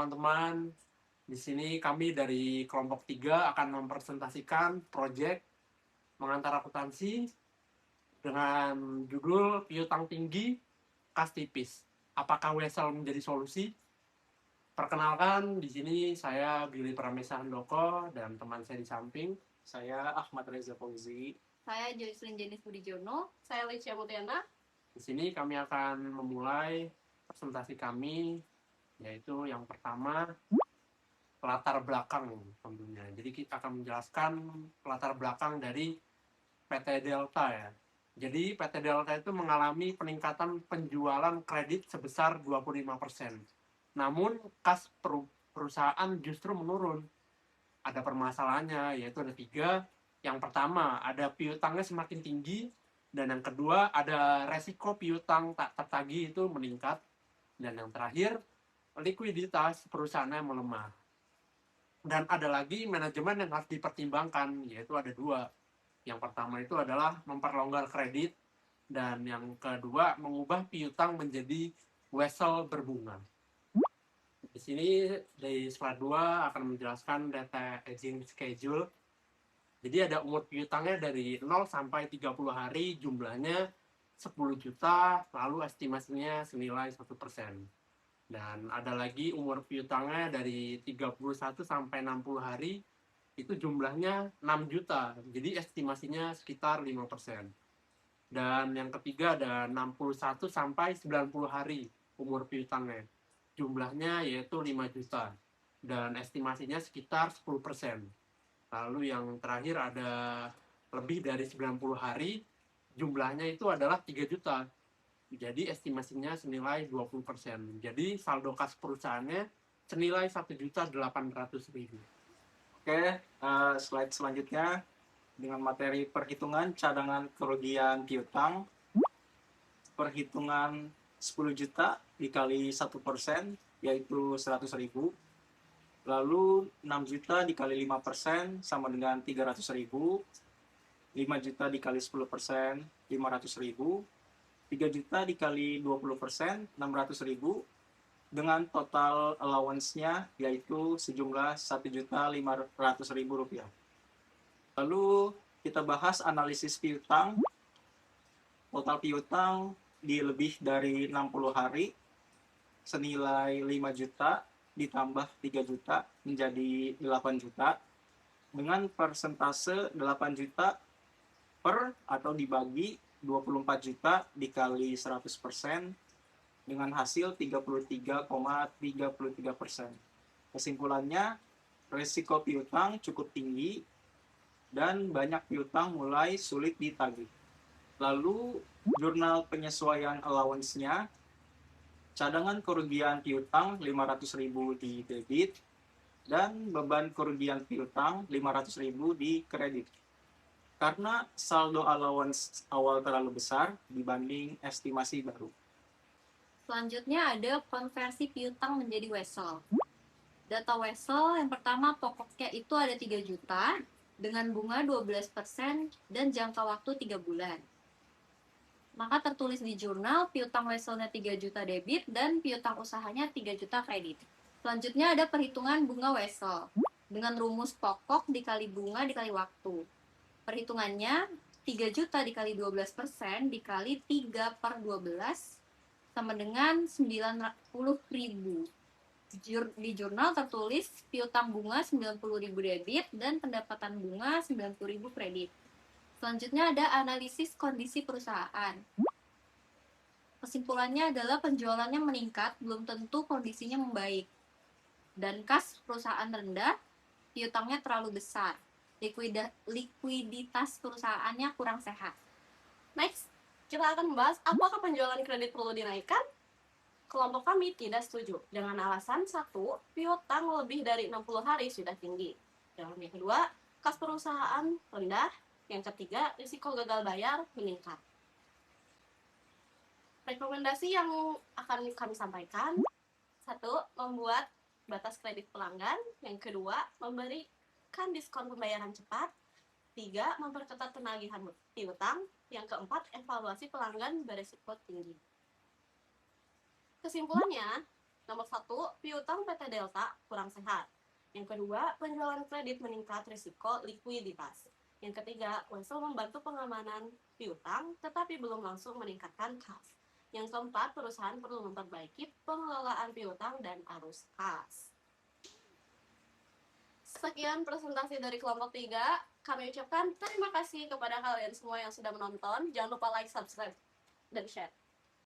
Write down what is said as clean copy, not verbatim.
teman-teman. Di sini kami dari kelompok 3 akan mempresentasikan proyek mengantar akuntansi dengan judul piutang tinggi, kas tipis. Apakah Wesel menjadi solusi? Perkenalkan, di sini saya Billy Pramesa Handoko dan teman saya di samping. Saya Ahmad Reza Fauzi. Saya Joycelyn Jenis Budijono. Saya Alicia Mutiana. Di sini kami akan memulai presentasi kami, yaitu yang pertama latar belakang tentunya. Jadi kita akan menjelaskan latar belakang dari PT Delta ya. Jadi PT Delta itu mengalami peningkatan penjualan kredit sebesar 25%. Namun kas perusahaan justru menurun. Ada permasalahannya, yaitu ada 3. Yang pertama, ada piutangnya semakin tinggi. Dan yang kedua, ada resiko piutang tak tertagih itu meningkat. Dan yang terakhir, likuiditas perusahaannya melemah. Dan ada lagi manajemen yang harus dipertimbangkan, yaitu ada 2. Yang pertama itu adalah memperlonggar kredit. Dan yang kedua, mengubah piutang menjadi wesel berbunga. Di sini dari slide 2 akan menjelaskan data aging schedule. Jadi ada umur piutangnya dari 0 sampai 30 hari, jumlahnya 10 juta, lalu estimasinya senilai 1%. Dan ada lagi umur piutangnya dari 31 sampai 60 hari, itu jumlahnya 6 juta, jadi estimasinya sekitar 5%. Dan yang ketiga ada 61 sampai 90 hari umur piutangnya. Jumlahnya yaitu 5 juta dan estimasinya sekitar 10%. Lalu yang terakhir ada lebih dari 90 hari, jumlahnya itu adalah 3 juta. Jadi estimasinya senilai 20%. Jadi saldo kas perusahaannya senilai 1.800.000. Oke, slide selanjutnya dengan materi perhitungan cadangan kerugian piutang. Perhitungan 10 juta dikali 1% yaitu 100.000. Lalu 6 juta dikali 5% sama dengan 300.000. 5 juta dikali 10% 500.000. 3 juta dikali 20% 600.000 dengan total allowance-nya yaitu sejumlah 1.500.000 rupiah. Lalu kita bahas analisis piutang. Total piutang di lebih dari 60 hari senilai 5 juta ditambah 3 juta menjadi 8 juta dengan persentase 8 juta per atau dibagi 24 juta dikali 100% dengan hasil 33,33%. Kesimpulannya, risiko piutang cukup tinggi dan banyak piutang mulai sulit ditagih. Lalu, jurnal penyesuaian allowance-nya, cadangan kerugian piutang 500.000 di debit dan beban kerugian piutang 500.000 di kredit. Karena saldo allowance awal terlalu besar dibanding estimasi baru. Selanjutnya ada konversi piutang menjadi wesel. Data wesel yang pertama pokoknya itu ada 3 juta dengan bunga 12% dan jangka waktu 3 bulan. Maka tertulis di jurnal piutang weselnya 3 juta debit dan piutang usahanya 3 juta kredit. Selanjutnya ada perhitungan bunga wesel dengan rumus pokok dikali bunga dikali waktu. Perhitungannya 3 juta dikali 12% dikali 3 per 12 sama dengan 90.000. Di jurnal tertulis piutang bunga 90.000 debit dan pendapatan bunga 90.000 kredit. Selanjutnya ada analisis kondisi perusahaan. Kesimpulannya adalah penjualannya meningkat, belum tentu kondisinya membaik. Dan kas perusahaan rendah, piutangnya terlalu besar. Likuiditas perusahaannya kurang sehat. Next, kita akan membahas apakah penjualan kredit perlu dinaikkan? Kelompok kami tidak setuju dengan alasan 1, piutang lebih dari 60 hari sudah tinggi. Yang kedua, kas perusahaan rendah. Yang ketiga, risiko gagal bayar meningkat. Rekomendasi yang akan kami sampaikan, 1, membuat batas kredit pelanggan. Yang kedua, memberikan diskon pembayaran cepat. 3, memperketat penagihan piutang. Yang keempat, evaluasi pelanggan berisiko tinggi. Kesimpulannya, Nomor 1, piutang PT Delta kurang sehat. Yang kedua, penjualan kredit meningkat risiko likuiditas. Yang ketiga, Wesel membantu pengamanan piutang tetapi belum langsung meningkatkan kas. Yang keempat, perusahaan perlu memperbaiki pengelolaan piutang dan arus kas. Sekian presentasi dari kelompok 3. Kami ucapkan terima kasih kepada kalian semua yang sudah menonton. Jangan lupa like, subscribe, dan share.